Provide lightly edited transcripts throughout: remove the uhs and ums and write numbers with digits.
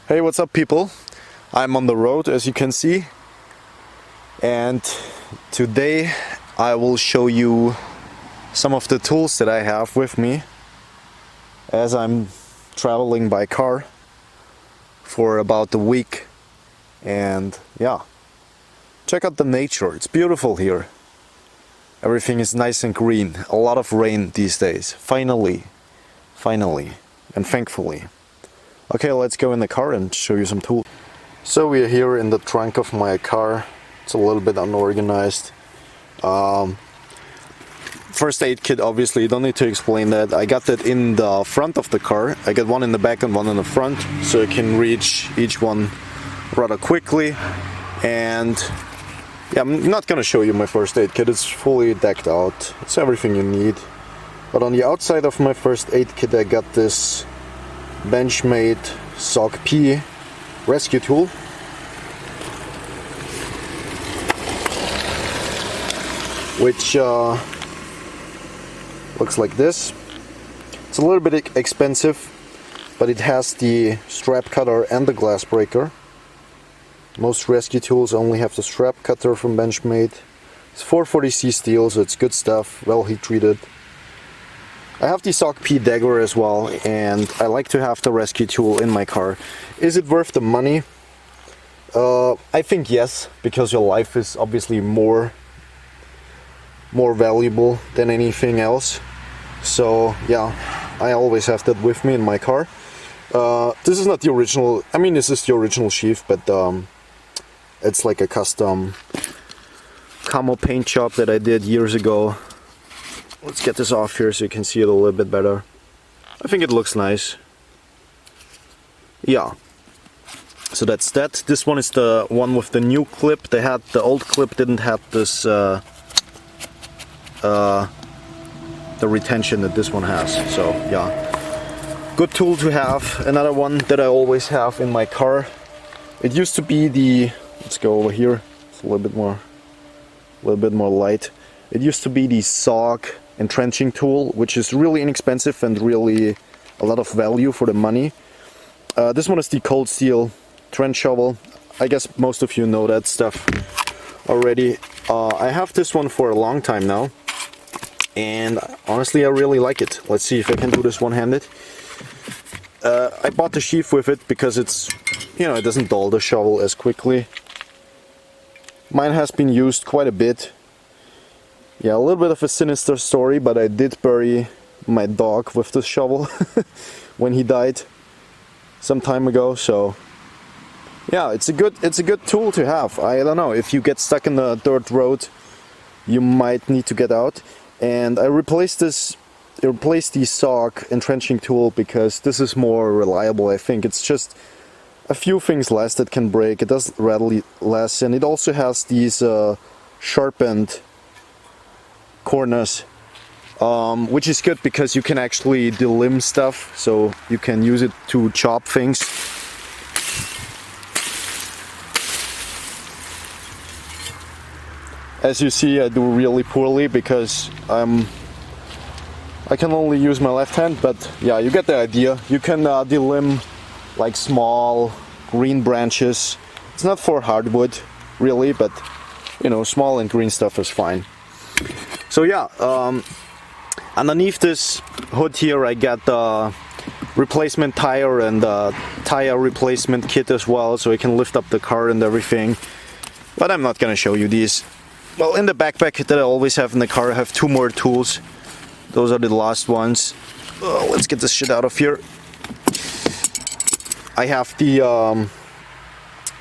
Hey, what's up people? I'm on the road as you can see, and today I will show you some of the tools that I have with me as I'm traveling by car for about a week. And yeah, check out the nature, it's beautiful here. Everything is nice and green, a lot of rain these days, finally and thankfully. Okay, let's go in the car and show you some tools. So we are here in the trunk of my car. It's a little bit unorganized. First aid kit, obviously, don't need to explain that. I got that in the front of the car. I got one in the back and one in the front, so I can reach each one rather quickly. And yeah, I'm not gonna show you my first aid kit. It's fully decked out. It's everything you need. But on the outside of my first aid kit, I got this Benchmade SOG-P rescue tool. Which looks like this. It's a little bit expensive, but it has the strap cutter and the glass breaker. Most rescue tools only have the strap cutter from Benchmade. It's 440C steel, so it's good stuff, well heat treated. I have the SOG-P dagger as well, and I like to have the rescue tool in my car. Is it worth the money? I think yes, because your life is obviously more valuable than anything else. So yeah, I always have that with me in my car. This is not the original, I mean this is the original sheath, but it's like a custom camo paint job that I did years ago. Let's get this off here so you can see it a little bit better. I think it looks nice. Yeah. So that's that. This one is the one with the new clip. They had the old clip didn't have this the retention that this one has. So yeah, good tool to have. Another one that I always have in my car. It used to be the, let's go over here. It's a little bit more light. It used to be the SOG entrenching tool, which is really inexpensive and really a lot of value for the money. This one is the Cold Steel trench shovel. I guess most of you know that stuff already. I have this one for a long time now, and honestly I really like it. Let's see if I can do this one-handed. I bought the sheath with it because it's, you know, it doesn't dull the shovel as quickly. Mine has been used quite a bit. Yeah, a little bit of a sinister story, but I did bury my dog with this shovel when he died some time ago. So yeah, it's a good tool to have. I don't know, if you get stuck in the dirt road, you might need to get out. And I replaced the SOG entrenching tool because this is more reliable. I think it's just a few things less that can break. It does rattle less, and it also has these sharpened corners, which is good because you can actually delimb stuff, so you can use it to chop things. As you see, I do really poorly because I can only use my left hand, but yeah, you get the idea. You can delimb like small green branches. It's not for hardwood really, but you know, small and green stuff is fine. So yeah, underneath this hood here I got the replacement tire and the tire replacement kit as well, so I can lift up the car and everything. But I'm not gonna show you these. Well, in the backpack that I always have in the car I have two more tools. Those are the last ones. Let's get this shit out of here. I have the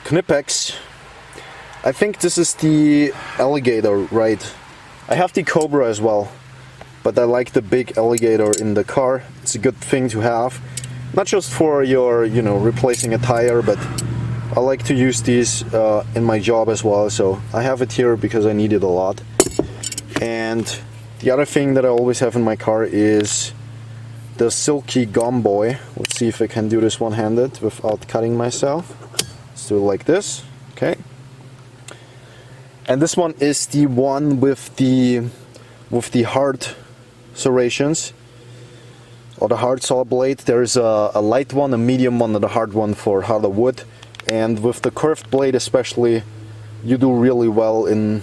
Knipex. I think this is the alligator, right? I have the Cobra as well, but I like the big alligator in the car. It's a good thing to have, not just for your, you know, replacing a tire, but I like to use these in my job as well. So I have it here because I need it a lot. And the other thing that I always have in my car is the Silky Gum Boy. Let's see if I can do this one-handed without cutting myself. Let's do it like this. Okay. And this one is the one with the hard serrations. or the hard saw blade. There's a light one, a medium one, and a hard one for harder wood. And with the curved blade especially, you do really well in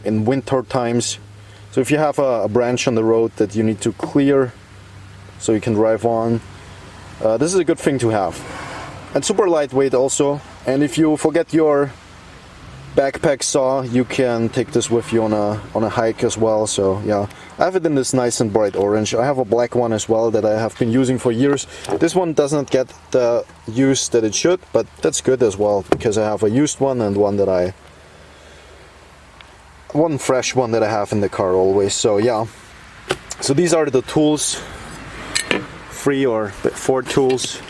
winter times. So if you have a branch on the road that you need to clear so you can drive on, this is a good thing to have. And super lightweight also. And if you forget your backpack saw, you can take this with you on a hike as well. So yeah, I have it in this nice and bright orange. I have a black one as well that I have been using for years. This one does not get the use that it should, but that's good as well, because I have a used one and one fresh one that I have in the car always. So yeah, so these are the tools, 3 or 4 tools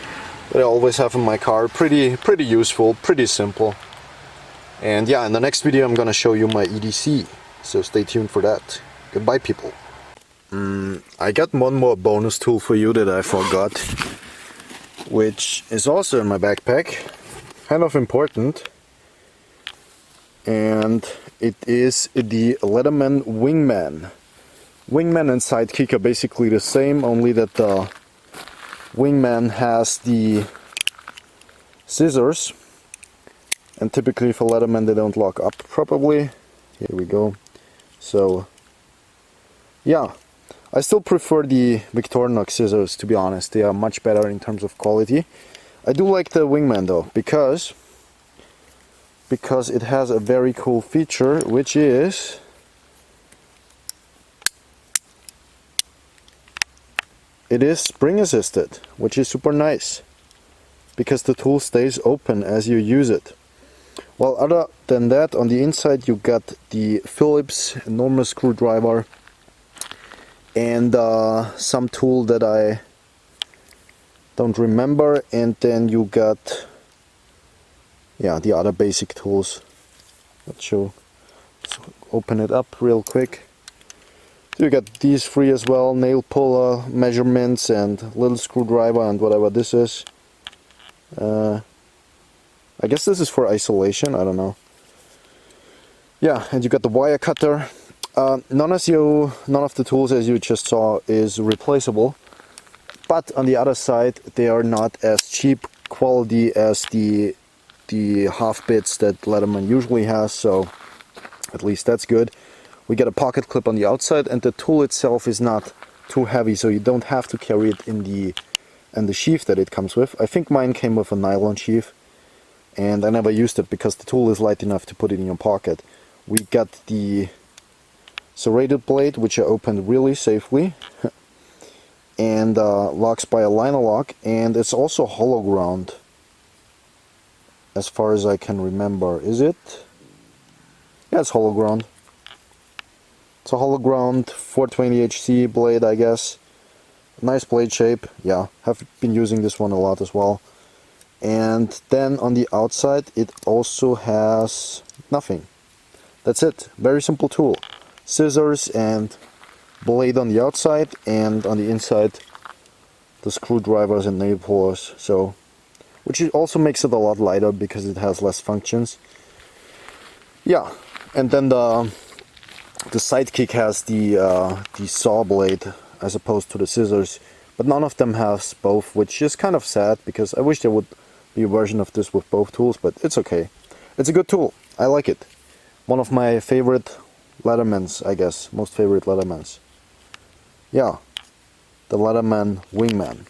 that I always have in my car. Pretty useful, pretty simple. And yeah, in the next video I'm gonna show you my EDC, so stay tuned for that. Goodbye, people. I got one more bonus tool for you that I forgot, which is also in my backpack, kind of important, and it is the Leatherman Wingman. Wingman and Sidekick are basically the same, only that the Wingman has the scissors, and typically for Leatherman they don't lock up properly. Here we go. So yeah, I still prefer the Victorinox scissors, to be honest. They are much better in terms of quality. I do like the Wingman though, because it has a very cool feature, which is it is spring assisted, which is super nice, because the tool stays open as you use it. Well, other than that, on the inside you got the Phillips enormous screwdriver and some tool that I don't remember, and then you got, yeah, the other basic tools. Let's open it up real quick. So you got these 3 as well: nail puller, measurements, and little screwdriver, and whatever this is. I guess this is for isolation, I don't know. Yeah, and you got the wire cutter. None of the tools, as you just saw, is replaceable, but on the other side they are not as cheap quality as the half bits that Leatherman usually has, so at least that's good. We get a pocket clip on the outside, and the tool itself is not too heavy, so you don't have to carry it in the sheath that it comes with. I think mine came with a nylon sheath, and I never used it because the tool is light enough to put it in your pocket. We got the serrated blade, which I opened really safely and locks by a liner lock, and it's also hollow ground as far as I can remember. Is it? Yeah, it's hollow ground. It's a hollow ground 420HC blade, I guess. Nice blade shape. Yeah, have been using this one a lot as well. And then on the outside it also has nothing. That's it. Very simple tool. Scissors and blade on the outside, and on the inside the screwdrivers and nail pullers. So, which also makes it a lot lighter because it has less functions. Yeah, and then the Sidekick has the saw blade as opposed to the scissors, but none of them has both, which is kind of sad because I wish there would be a version of this with both tools, but it's okay. It's a good tool. I like it. One of my favorite Leathermans, I guess. Most favorite Leathermans. Yeah, the Leatherman Wingman.